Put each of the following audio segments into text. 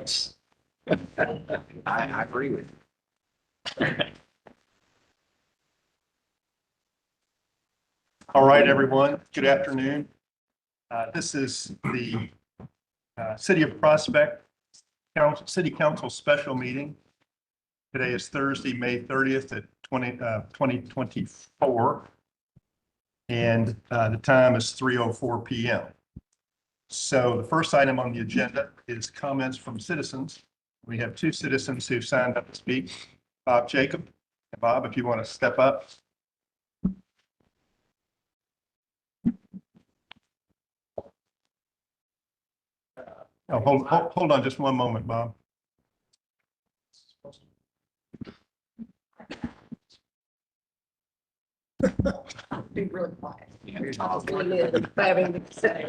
Yes. I agree with you. All right, everyone. Good afternoon. This is the City of Prospect City Council special meeting. Today is Thursday, May 30th at 2024. And the time is 3:04 p.m. So the first item on the agenda is comments from citizens. We have two citizens who signed up to speak. Bob Jacob. Bob, if you want to step up. Oh, hold on just one moment, Bob. Be really quiet. Having to say.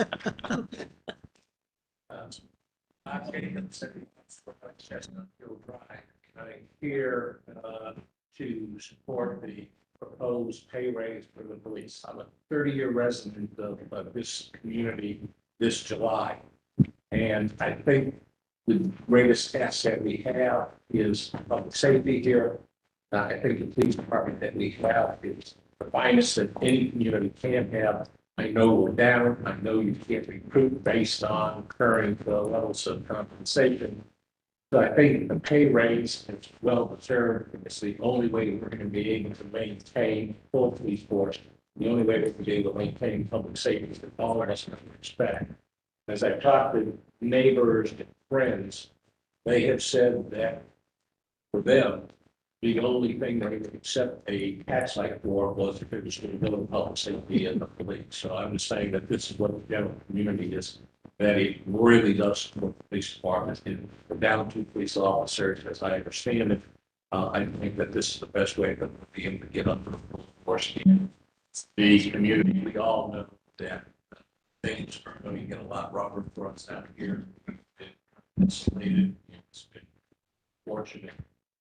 I'm getting considered for Chestnut Hill Drive. I'm here to support the proposed pay raise for the police. I'm a 30-year resident of this community this July. And I think the greatest asset we have is public safety here. I think the police department that we have is the finest that any community can have. I know we're down. I know you can't recruit based on current levels of compensation. So I think the pay raise is well deserved. It's the only way we're going to be able to maintain full police force. The only way we're going to be able to maintain public safety is that all of us respect. As I've talked to neighbors and friends, they have said that for them, the only thing they would accept a tax hike for was if it was going to build public safety and the police. So I'm just saying that this is what the general community is, that it really does support the police department. And we're down to police officers, as I understand it. I think that this is the best way to be able to get under the force. The community, we all know that things are going to get a lot rougher for us out here. It's slated, it's been fortunate.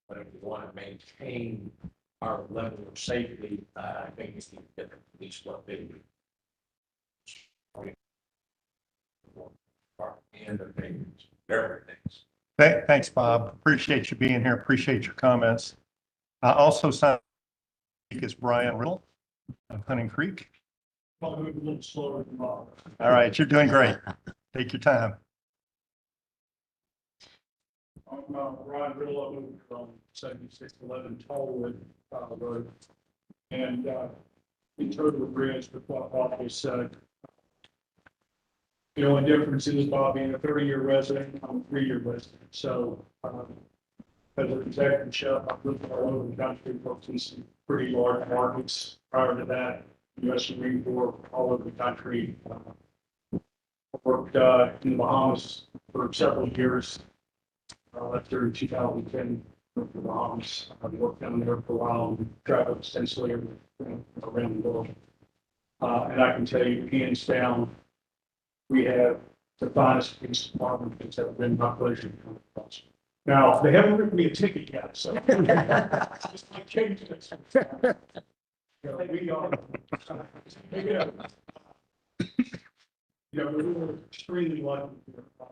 But if we want to maintain our level of safety, I think it's need to get at least what they do. And the things, everything. Thanks, Bob. Appreciate you being here. Appreciate your comments. Also signed is Brian Riddle of Hunting Creek. Probably a little slower than Bob. All right, you're doing great. Take your time. I'm Brian Riddle, I moved from 7611 Tollwood Road. And in total agreement with what Bob just said. The only difference is Bob being a 30-year resident, I'm a 3-year resident. So as an executive chef, I've lived all over the country, worked in some pretty large markets. Prior to that, U.S. Marine Corps, all over the country. Worked in the Bahamas for several years. Left there in 2010 for the Bahamas. I've worked down there for a while and traveled extensively around the world. And I can tell you, hands down, we have the finest police department that's ever been in my pleasure. Now, they haven't written me a ticket yet, so just like change this. We are, we're extremely lucky.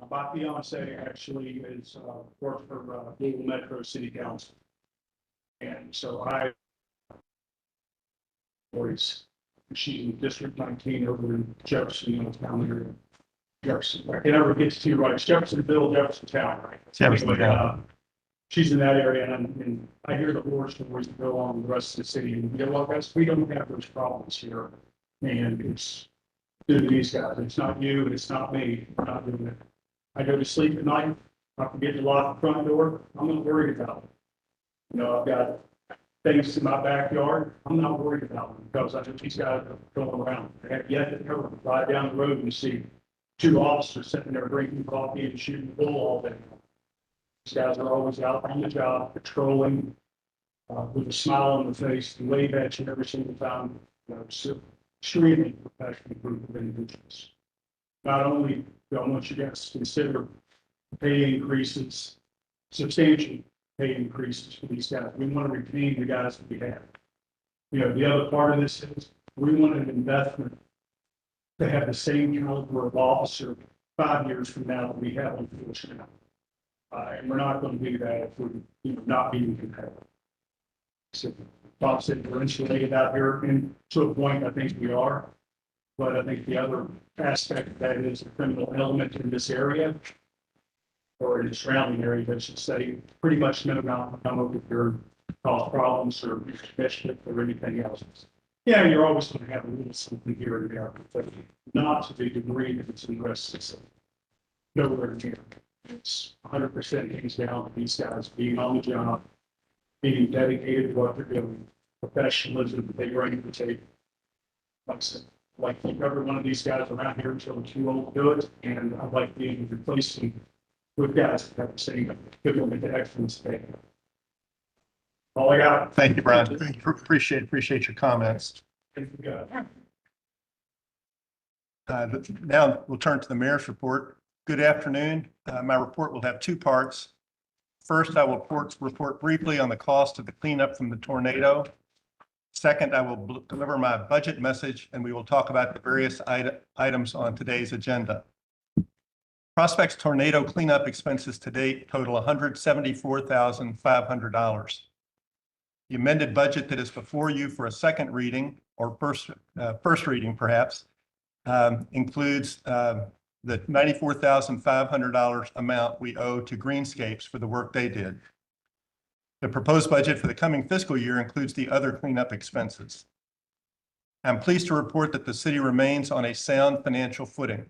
My fiance actually is works for Louisville Metro City Council, and so she's in District 19 over in Jefferson, down there. Jefferson, I can never get to right. It's Jeffersonville, Jeffersontown, right? Jeffersontown. She's in that area, and I hear the horror stories that go on in the rest of the city. And you know what, guys, we don't have those problems here, and it's due to these guys. It's not you, and it's not me. We're not doing it. I go to sleep at night. I forget to lock the front door. I'm not worried about it. I've got things in my backyard. I'm not worried about them because I know these guys are going around. I have yet to ever ride down the road and see 2 officers sitting there drinking coffee and shooting bull all day. These guys are always out on the job, patrolling, with a smile on their face, and wave at you every single time. So extremely professional group of individuals. Not only do I want you guys to consider pay increases, substantial pay increases for these guys. We want to retain the guys that we have. The other part of this is we want an investment to have the same caliber of officer 5 years from now that we have, unfortunately. And we're not going to do that if we're, not being competitive. So, Bob said we're insulated out here, and to a point, I think we are. But I think the other aspect of that is the criminal element in this area, or in the surrounding area, that should say, pretty much no amount come over here, cause problems or mischief or anything else. Yeah, you're always going to have a little something here and there, but not to the degree that it's in the rest of the system. Nowhere near. It's 100% hands down to these guys being on the job, being dedicated to what they're doing, professionalism that they bring to the table. Like I said, I'd like to keep every one of these guys around here until they're too old to do it, and I'd like to be able to replace them with guys that have the same commitment to excellence. All I got. Thank you, Brian. Appreciate your comments. Thank you, guys. Now we'll turn to the mayor's report. Good afternoon. My report will have two parts. First, I will report briefly on the cost of the cleanup from the tornado. Second, I will deliver my budget message, and we will talk about the various items on today's agenda. Prospect's tornado cleanup expenses to date total $174,500. The amended budget that is before you for a second reading, or first reading perhaps, includes the $94,500 amount we owe to Greenscapes for the work they did. The proposed budget for the coming fiscal year includes the other cleanup expenses. I'm pleased to report that the city remains on a sound financial footing.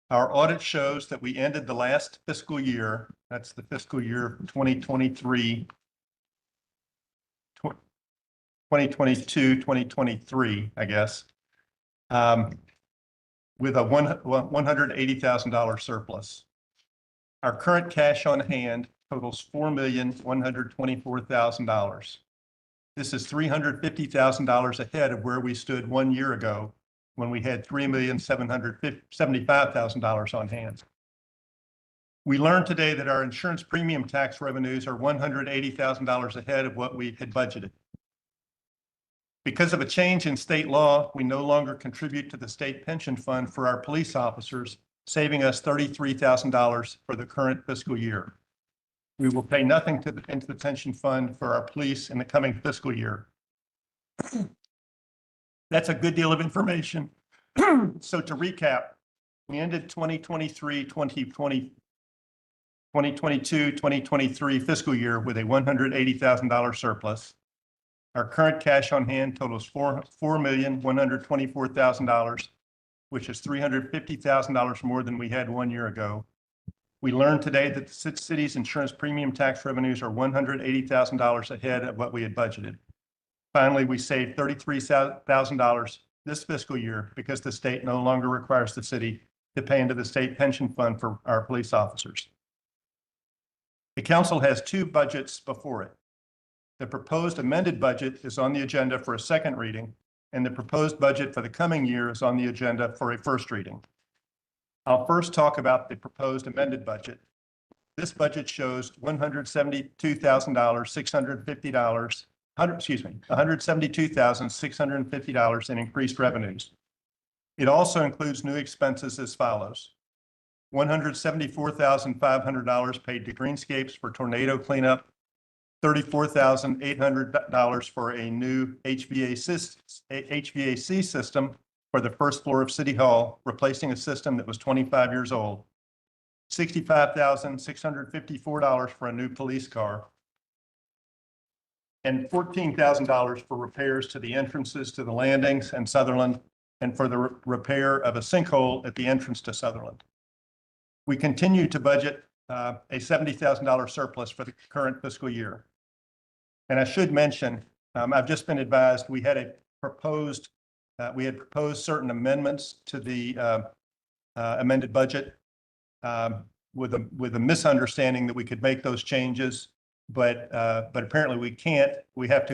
Our audit shows that we ended the last fiscal year, that's the fiscal year 2023, 2022, 2023, I guess, with a $180,000 surplus. Our current cash on hand totals $4,124,000. This is $350,000 ahead of where we stood 1 year ago when we had $3,775,000 on hand. We learned today that our insurance premium tax revenues are $180,000 ahead of what we had budgeted. Because of a change in state law, we no longer contribute to the state pension fund for our police officers, saving us $33,000 for the current fiscal year. We will pay nothing into the pension fund for our police in the coming fiscal year. That's a good deal of information. So to recap, we ended 2022, 2023 fiscal year with a $180,000 surplus. Our current cash on hand totals $4,124,000, which is $350,000 more than we had 1 year ago. We learned today that the city's insurance premium tax revenues are $180,000 ahead of what we had budgeted. Finally, we saved $33,000 this fiscal year because the state no longer requires the city to pay into the state pension fund for our police officers. The council has two budgets before it. The proposed amended budget is on the agenda for a second reading, and the proposed budget for the coming year is on the agenda for a first reading. I'll first talk about the proposed amended budget. This budget shows $172,650 in increased revenues. It also includes new expenses as follows: $174,500 paid to Greenscapes for tornado cleanup, $34,800 for a new HVAC system for the first floor of City Hall, replacing a system that was 25 years old, $65,654 for a new police car, and $14,000 for repairs to the entrances to the landings and Sutherland, and for the repair of a sinkhole at the entrance to Sutherland. We continue to budget a $70,000 surplus for the current fiscal year. And I should mention, I've just been advised we had proposed certain amendments to the amended budget with a misunderstanding that we could make those changes, but apparently we can't. We have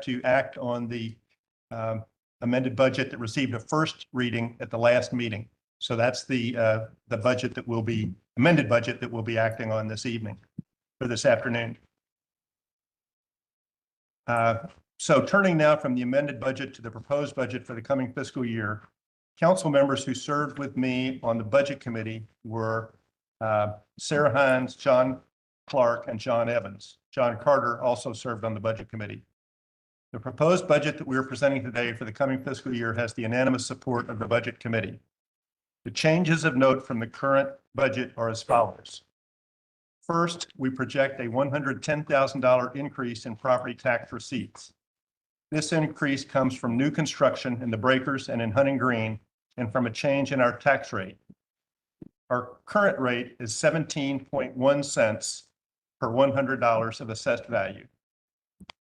to act on the amended budget that received a first reading at the last meeting. So that's the budget that will be amended budget that we'll be acting on this evening or this afternoon. So turning now from the amended budget to the proposed budget for the coming fiscal year, council members who served with me on the budget committee were Sarah Hines, John Clark, and John Evans. John Carter also served on the Budget Committee. The proposed budget that we are presenting today for the coming fiscal year has the unanimous support of the Budget Committee. The changes of note from the current budget are as follows. First, we project a $110,000 increase in property tax receipts. This increase comes from new construction in the Breakers and in Hunting Green and from a change in our tax rate. Our current rate is 17.1 cents per $100 of assessed value.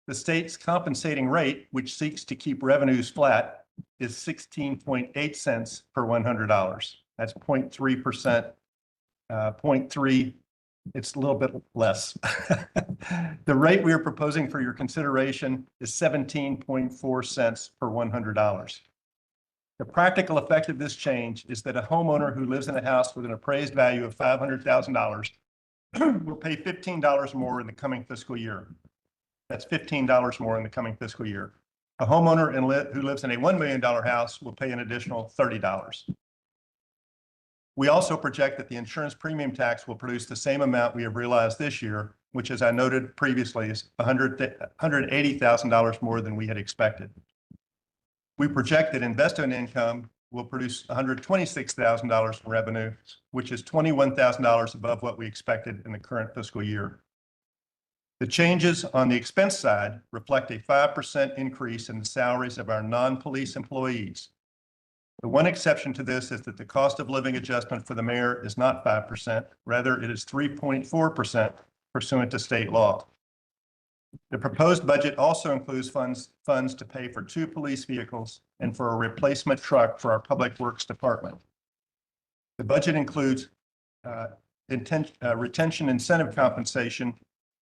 The state's compensating rate, which seeks to keep revenues flat, is 16.8 cents per $100. That's 0.3%, 0.3. It's a little bit less. The rate we are proposing for your consideration is 17.4 cents per $100. The practical effect of this change is that a homeowner who lives in a house with an appraised value of $500,000 will pay $15 more in the coming fiscal year. That's $15 more in the coming fiscal year. A homeowner who lives in a $1 million house will pay an additional $30. We also project that the insurance premium tax will produce the same amount we have realized this year, which, as I noted previously, is $180,000 more than we had expected. We project that investment income will produce $126,000 in revenue, which is $21,000 above what we expected in the current fiscal year. The changes on the expense side reflect a 5% increase in the salaries of our non-police employees. The one exception to this is that the cost of living adjustment for the mayor is not 5%, rather it is 3.4% pursuant to state law. The proposed budget also includes funds to pay for 2 police vehicles and for a replacement truck for our Public Works Department. The budget includes retention incentive compensation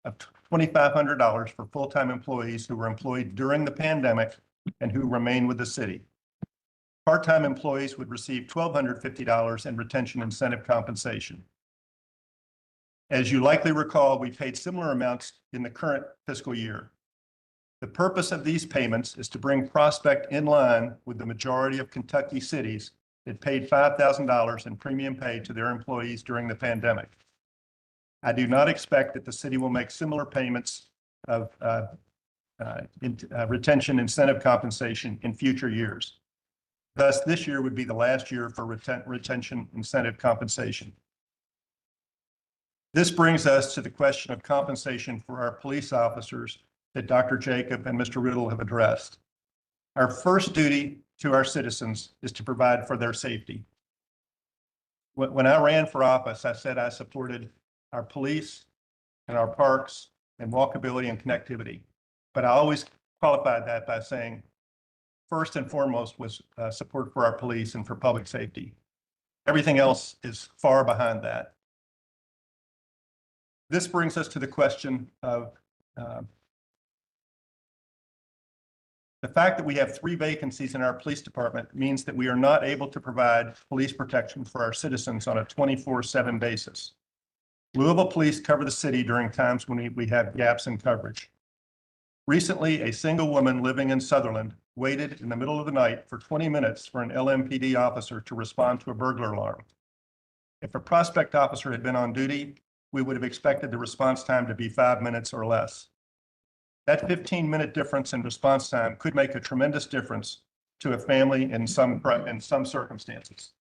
of $2,500 for full-time employees who were employed during the pandemic and who remain with the city. Part-time employees would receive $1,250 in retention incentive compensation. As you likely recall, we paid similar amounts in the current fiscal year. The purpose of these payments is to bring Prospect in line with the majority of Kentucky cities that paid $5,000 in premium pay to their employees during the pandemic. I do not expect that the city will make similar payments of retention incentive compensation in future years. Thus, this year would be the last year for retention incentive compensation. This brings us to the question of compensation for our police officers that Dr. Jacob and Mr. Riddle have addressed. Our first duty to our citizens is to provide for their safety. When I ran for office, I said I supported our police and our parks and walkability and connectivity. But I always qualified that by saying, first and foremost was support for our police and for public safety. Everything else is far behind that. This brings us to the question of the fact that we have 3 vacancies in our police department means that we are not able to provide police protection for our citizens on a 24/7 basis. Louisville police cover the city during times when we have gaps in coverage. Recently, a single woman living in Sutherland waited in the middle of the night for 20 minutes for an LMPD officer to respond to a burglar alarm. If a Prospect officer had been on duty, we would have expected the response time to be 5 minutes or less. That 15-minute difference in response time could make a tremendous difference to a family in some circumstances.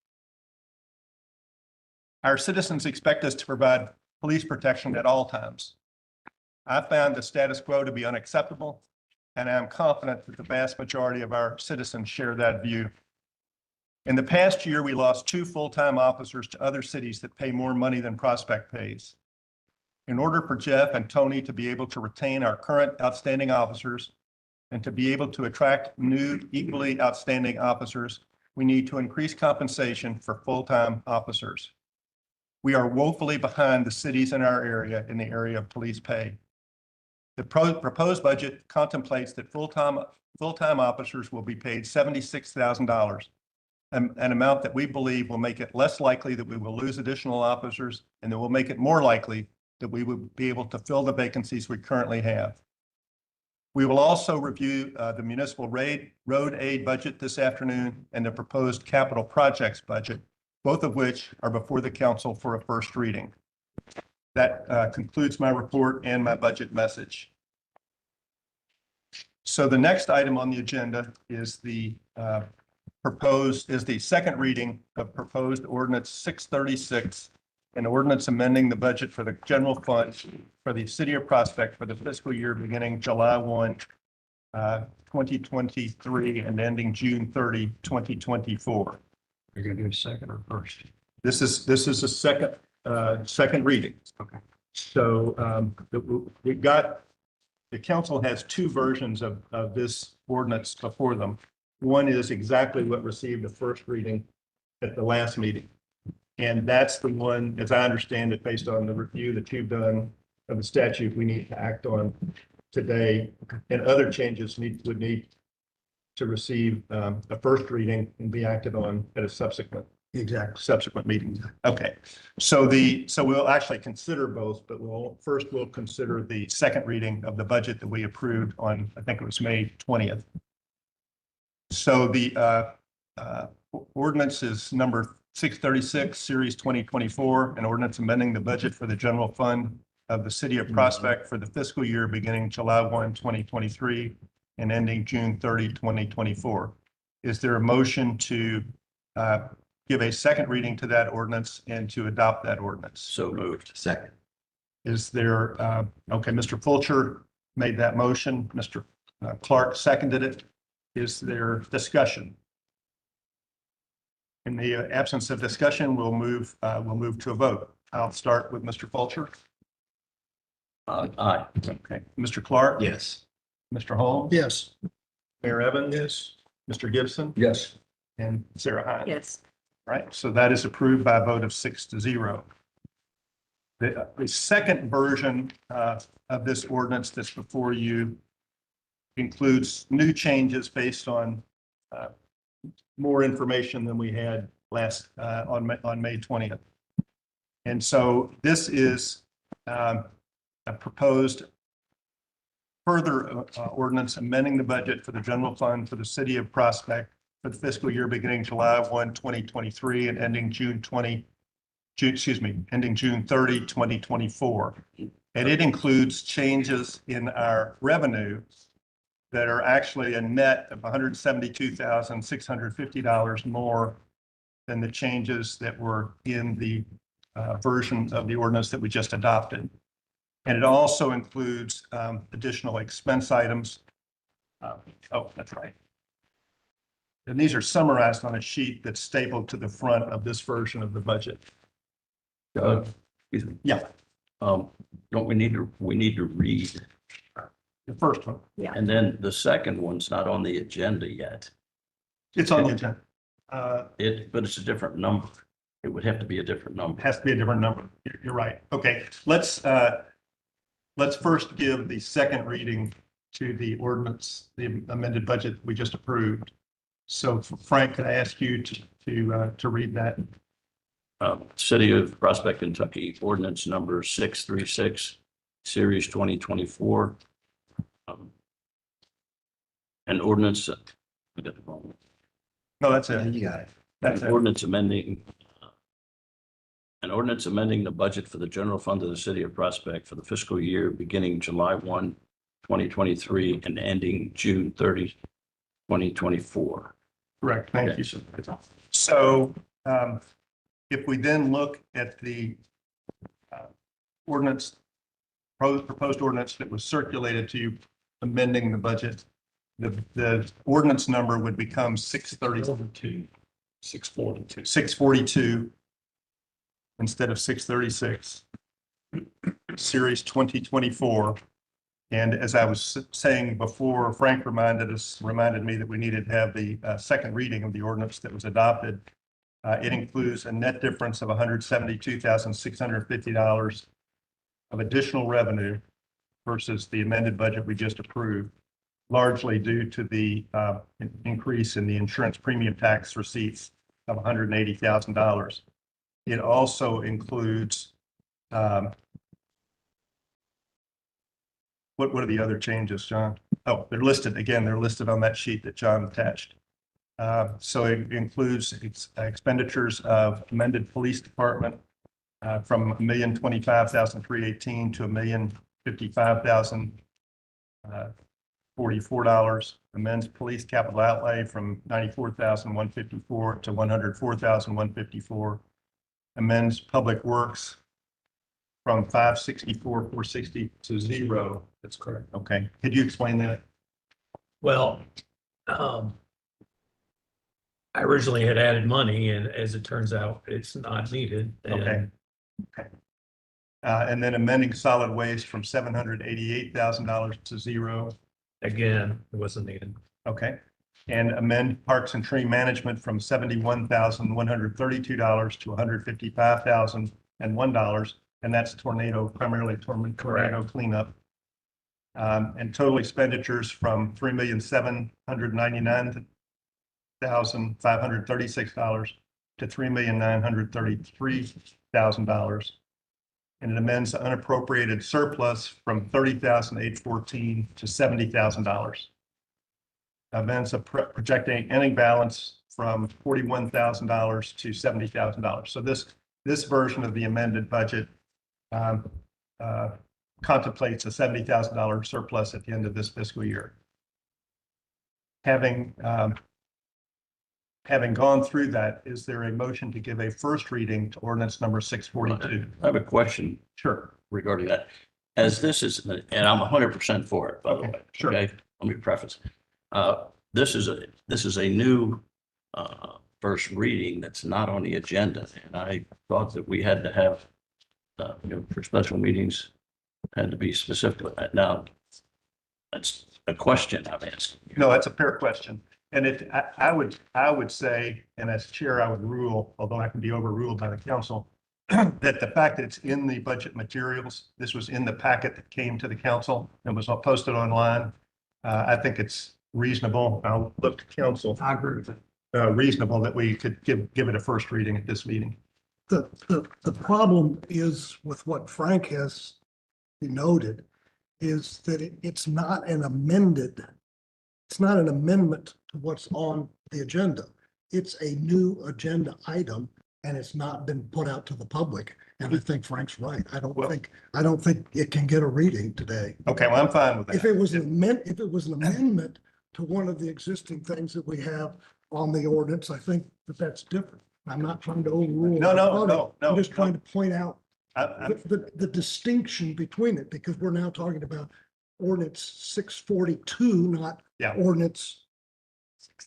Our citizens expect us to provide police protection at all times. I found the status quo to be unacceptable, and I am confident that the vast majority of our citizens share that view. In the past year, we lost 2 full-time officers to other cities that pay more money than Prospect pays. In order for Jeff and Tony to be able to retain our current outstanding officers and to be able to attract new equally outstanding officers, we need to increase compensation for full-time officers. We are woefully behind the cities in our area in the area of police pay. The proposed budget contemplates that full-time officers will be paid $76,000, an amount that we believe will make it less likely that we will lose additional officers, and that will make it more likely that we will be able to fill the vacancies we currently have. We will also review the municipal road aid budget this afternoon and the proposed capital projects budget both of which are before the council for a first reading. That concludes my report and my budget message. So the next item on the agenda is the second reading of proposed ordinance 636, an ordinance amending the budget for the general fund for the city of Prospect for the fiscal year beginning July 1, 2023 and ending June 30, 2024. You're gonna do a second or first? This is a second reading. Okay. So the council has two versions of this ordinance before them. One is exactly what received a first reading at the last meeting. And that's the one, as I understand it, based on the review that you've done of the statute, we need to act on today. And other changes would need to receive a first reading and be acted on at a subsequent meeting. Okay, so we'll actually consider both, but we'll consider the second reading of the budget that we approved on, I think it was May 20th. So the ordinance is number 636, series 2024, an ordinance amending the budget for the general fund of the city of Prospect for the fiscal year beginning July 1, 2023 and ending June 30, 2024. Is there a motion to give a second reading to that ordinance and to adopt that ordinance? So moved. Second. Is there, okay, Mr. Fulcher made that motion. Mr. Clark seconded it. Is there discussion? In the absence of discussion, we'll move to a vote. I'll start with Mr. Fulcher. Aye. Okay, Mr. Clark? Yes. Mr. Holmes? Yes. Mayor Evans? Yes. Mr. Gibson? Yes. And Sarah Hines? Yes. Right, so that is approved by a vote of 6-0. The second version of this ordinance that's before you includes new changes based on more information than we had last on May 20th. And so this is a proposed further ordinance amending the budget for the general fund for the city of Prospect for the fiscal year beginning July 1, 2023 and ending June 30, 2024. And it includes changes in our revenue that are actually a net of $172,650 more than the changes that were in the version of the ordinance that we just adopted. And it also includes additional expense items. Oh, that's right. And these are summarized on a sheet that's stapled to the front of this version of the budget. Excuse me. Yeah, Don't we need to read, the first one. and then the second one's not on the agenda yet. It's on the agenda. But it's a different number. It would have to be a different number. Has to be a different number. You're right. Okay, let's first give the second reading to the ordinance, the amended budget we just approved. So Frank, could I ask you to read that? City of Prospect, Kentucky, ordinance number 636, series 2024. An ordinance, I got the wrong one. No, that's it. You got it. That's An it. ordinance amending the budget for the general fund of the city of Prospect for the fiscal year beginning July 1, 2023 and ending June 30, 2024. Correct. Thank you. Okay. So if we then look at the ordinance, proposed ordinance that was circulated to you amending the budget, the ordinance number would become 632. 642 instead of 636. Series 2024. And as I was saying before, Frank reminded me that we needed to have the second reading of the ordinance that was adopted. It includes a net difference of $172,650 of additional revenue versus the amended budget we just approved, largely due to the increase in the insurance premium tax receipts of $180,000. It also includes what are the other changes, John? Oh, they're listed again. They're listed on that sheet that John attached. So it includes expenditures of amended police department from $1,025,318 to $1,055,044. Amends police capital outlay from $94,154 to $104,154. Amends public works from $564,460 to zero. That's correct. Okay, could you explain that? Well, I originally had added money and as it turns out, it's not needed. Okay. And And then amending solid waste from $788,000 to zero. again, it wasn't needed. Okay. And amend parks and tree management from $71,132 to $155,001. And that's tornado, primarily tornado cleanup. And total expenditures from $3,799,536 to $3,933,000. And it amends the unappropriated surplus from $30,814 to $70,000. Amends the projecting ending balance from $41,000 to $70,000. So this version of the amended budget contemplates a $70,000 surplus at the end of this fiscal year. Having gone through that, is there a motion to give a first reading to ordinance number 642? I have a question Sure. regarding that. As this is, and I'm 100% for it, by the Okay, way. sure. Okay, let me preface. This is a new first reading that's not on the agenda, and I thought that we had to have, for special meetings, had to be specific. Now, that's a question I'm asking. No, that's a fair question. And I would say, and as chair, I would rule, although I can be overruled by the council, that the fact that it's in the budget materials, this was in the packet that came to the council and was posted online. I think it's reasonable. I'll look to council. I agree with it. Reasonable that we could give it a first reading at this meeting. The problem is with what Frank has denoted is that it's not an amendment to what's on the agenda. It's a new agenda item and it's not been put out to the public. And I think Frank's right. I don't think it can get a reading today. Okay, well, I'm fine with that. If it was an amendment to one of the existing things that we have on the ordinance, I think that's different. I'm not trying to overrule. No. I'm just trying to point out I'm- the distinction between it, because we're now talking about ordinance 642, not Yeah. ordinance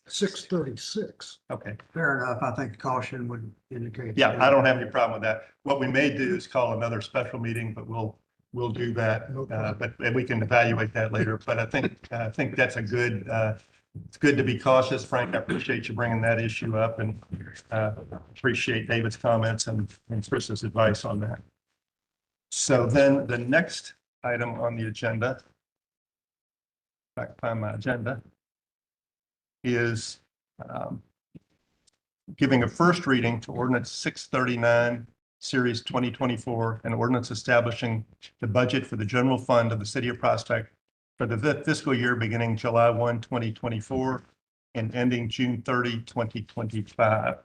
636. Okay. Fair enough. I think caution would indicate. Yeah, I don't have any problem with that. What we may do is call another special meeting, but we'll do that. No problem. But we can evaluate that later. But I think that's a good, it's good to be cautious. Frank, I appreciate you bringing that issue up and appreciate David's comments and Chris's advice on that. So then the next item on the agenda, if I can find my agenda, is giving a first reading to ordinance 639, series 2024, an ordinance establishing the budget for the general fund of the city of Prospect for the fiscal year beginning July 1, 2024 and ending June 30, 2025.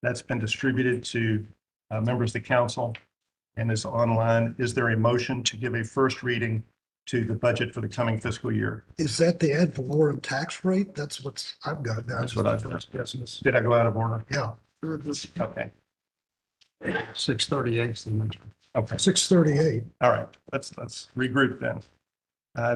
That's been distributed to members of the council and is online. Is there a motion to give a first reading to the budget for the coming fiscal year? Is that the ad valorem tax rate? That's what I've got down. That's what I've got. Business. Did I go out of order? Yeah, Okay. 638. Okay. 638. All right, let's regroup then.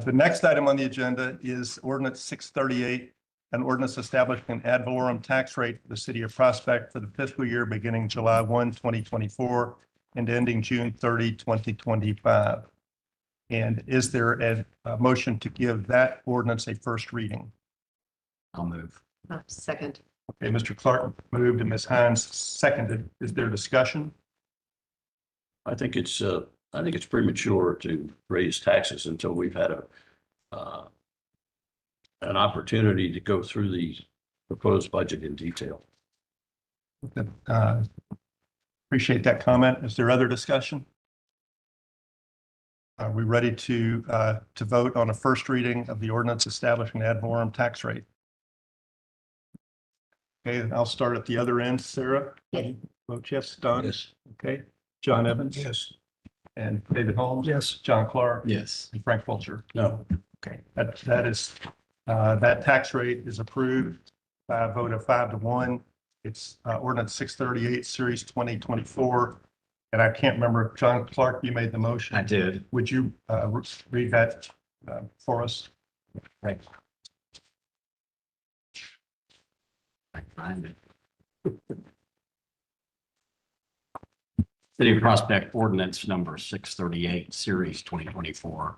The next item on the agenda is ordinance 638, an ordinance establishing an ad valorem tax rate for the city of Prospect for the fiscal year beginning July 1, 2024 and ending June 30, 2025. And is there a motion to give that ordinance a first reading? I'll move. Second. Okay, Mr. Clark moved and Ms. Hines seconded. Is there discussion? I think it's premature to raise taxes until we've had an opportunity to go through the proposed budget in detail. Appreciate that comment. Is there other discussion? Are we ready to vote on a first reading of the ordinance establishing ad valorem tax rate? Okay, and I'll start at the other end. Sarah? Yes. Vote yes. Don? Yes. Okay. John Evans? Yes. And David Holmes? Yes. John Clark? Yes. And Frank Fulcher? No, Okay, that is, that tax rate is approved by a vote of 5-1. It's ordinance 638, series 2024. And I can't remember, John Clark, you made the motion. I did. Would you read that for us? Right. I find it. City of Prospect Ordinance Number 638, Series 2024.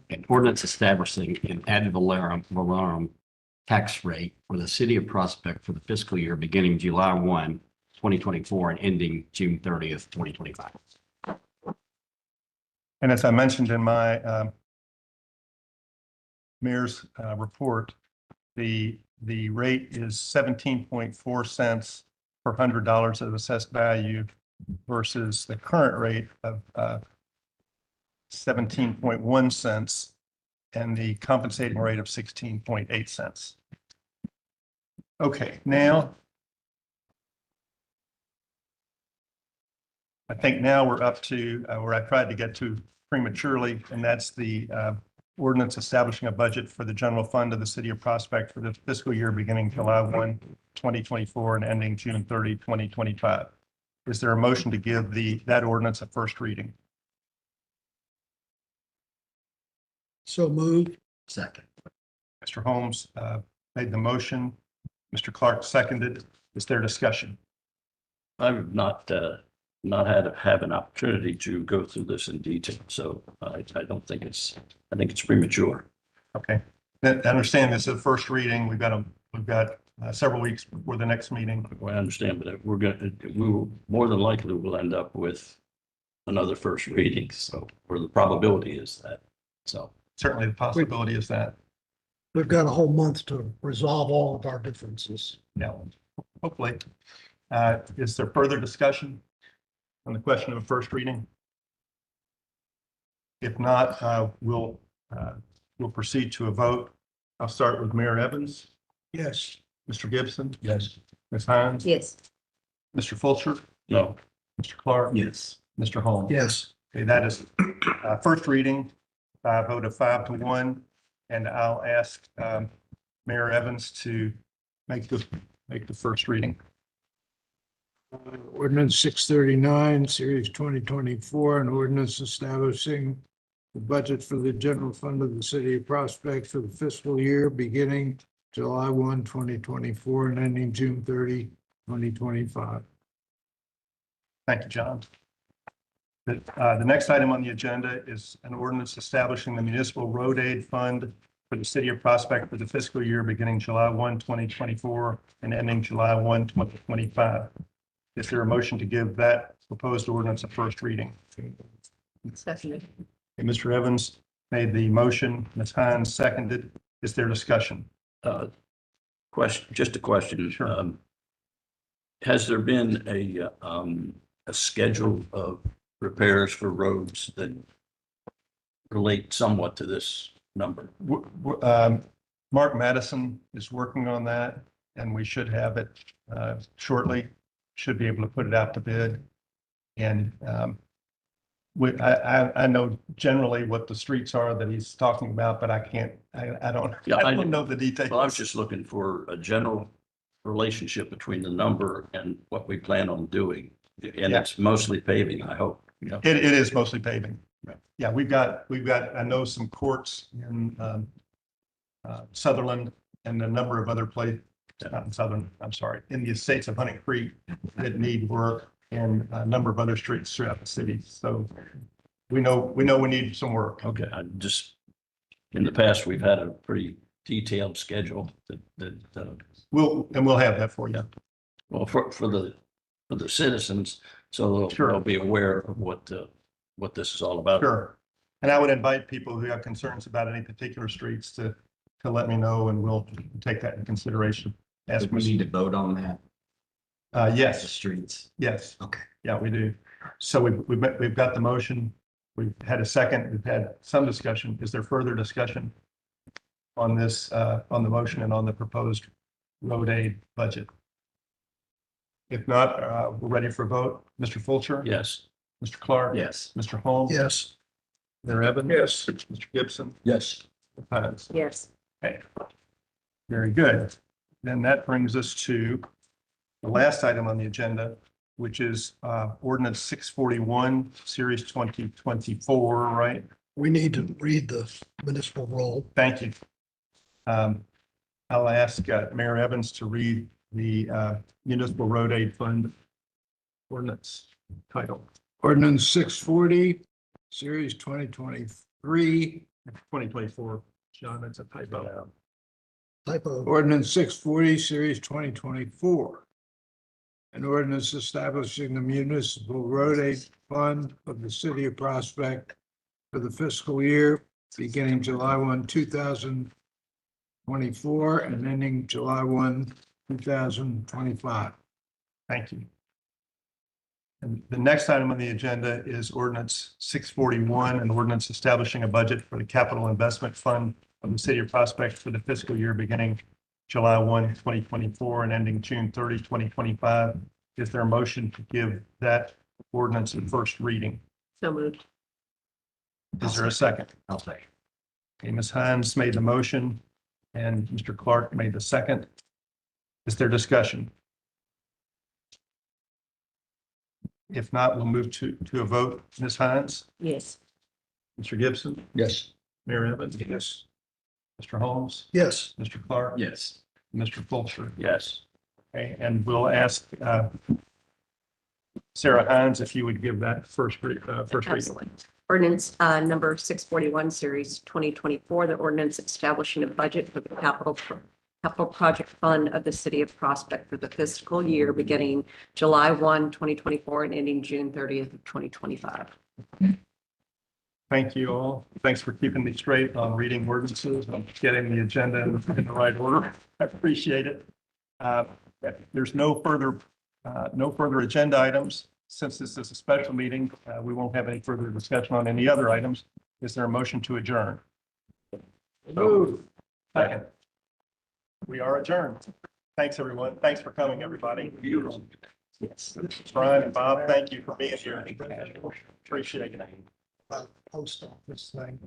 An ordinance establishing an ad valorem tax rate for the City of Prospect for the fiscal year beginning July 1, 2024 and ending June 30th, 2025. And as I mentioned in my mayor's report, the rate is 17.4 cents per $100 of assessed value versus the current rate of 17.1 cents and the compensating rate of 16.8 cents. Okay, now I think now we're up to where I tried to get to prematurely, and that's the ordinance establishing a budget for the general fund of the city of Prospect for the fiscal year beginning July 1, 2024 and ending June 30, 2025. Is there a motion to give that ordinance a first reading? So moved. Second. Mr. Holmes made the motion. Mr. Clark seconded. Is there discussion? I've not have an opportunity to go through this in detail, so I don't think I think it's premature. Okay. I understand this is a first reading. We've got several weeks before the next meeting. I understand, but we will more than likely will end up with another first reading, so, or the probability is that, so. Certainly the possibility is that, We've got a whole month to resolve all of our differences. yeah, hopefully. Is there further discussion on the question of a first reading? If not, we'll proceed to a vote. I'll start with Mayor Evans, Yes. Mr. Gibson, Yes. Ms. Hines, Yes. Mr. Fulcher, No, Mr. Clark, Yes. Mr. Holmes. Yes. Okay, that is first reading by a vote of 5-1. And I'll ask Mayor Evans to make the first reading. Ordinance 639, series 2024, an ordinance establishing the budget for the general fund of the city of Prospect for the fiscal year beginning July 1, 2024 and ending June 30, 2025. Thank you, John. The next item on the agenda is an ordinance establishing the municipal road aid fund for the city of Prospect for the fiscal year beginning July 1, 2024 and ending July 1, 2025. Is there a motion to give that proposed ordinance a first reading? Seconded. Okay, Mr. Evans made the motion. Ms. Hines seconded. Is there discussion? just a question. Sure. Has there been a schedule of repairs for roads that relate somewhat to this number? Mark Madison is working on that, and we should have it shortly. Should be able to put it out to bid. And I know generally what the streets are that he's talking about, but I don't know the details. Well, I was just looking for a general relationship between the number and what we plan on doing. And Yeah. it's mostly paving, I hope. You know? It is mostly paving. Right. Yeah, we've got, I know some courts in Sutherland and a number of other places, not in Southern, I'm sorry, in the estates of Hunting Creek that need work, and a number of other streets throughout the city. So we know we need some work. Okay, in the past, we've had a pretty detailed schedule that We'll have that for you. well, for the citizens, so Sure. they'll be aware of what this is all about. Sure. And I would invite people who have concerns about any particular streets to let me know, and we'll take that into consideration. As We need to vote on that, the yes, streets. yes. Okay. Yeah, we do. So we've got the motion. We've had a second. We've had some discussion. Is there further discussion on this, on the motion and on the proposed road aid budget? If not, we're ready for a vote. Mr. Fulcher? Yes. Mr. Clark? Yes. Mr. Holmes? Yes, Mayor Evans? Yes. Mr. Gibson? Yes. Ms. Hines? Yes. Okay. Very good. Then that brings us to the last item on the agenda, which is ordinance 641, series 2024, right? we need to read the municipal roll. Thank you. I'll ask Mayor Evans to read the municipal road aid fund ordinance title, Ordinance 640, series 2023. 2024. John, that's a typo. Typo. Ordinance 640, series 2024. An ordinance establishing the municipal road aid fund of the city of Prospect for the fiscal year beginning July 1, 2024 and ending July 1, 2025. Thank you. And the next item on the agenda is ordinance 641, an ordinance establishing a budget for the capital investment fund of the city of Prospect for the fiscal year beginning July 1, 2024 and ending June 30, 2025. Is there a motion to give that ordinance a first reading? So moved. Is there a second? I'll say. Okay, Ms. Hines made the motion and Mr. Clark made the second. Is there discussion? If not, we'll move to a vote. Ms. Hines? Yes. Mr. Gibson? Yes. Mayor Evans? Yes. Mr. Holmes? Yes, Mr. Clark? Yes. Mr. Fulcher? Yes. Okay, and we'll ask Sarah Hines if you would give that first reading. Absolutely. Ordinance number 641, series 2024, the ordinance establishing a budget for the capital project fund of the city of Prospect for the fiscal year beginning July 1, 2024 and ending June 30th of 2025. Thank you all. Thanks for keeping me straight on reading ordinances and getting the agenda in the right order. I appreciate it. There's no further agenda items. Since this is a special meeting, we won't have any further discussion on any other items. Is there a motion to adjourn? Move. Second. We are adjourned. Thanks, everyone. Thanks for coming, everybody. Yes. Brian and Bob, thank you for being here. Appreciate it. post office thing.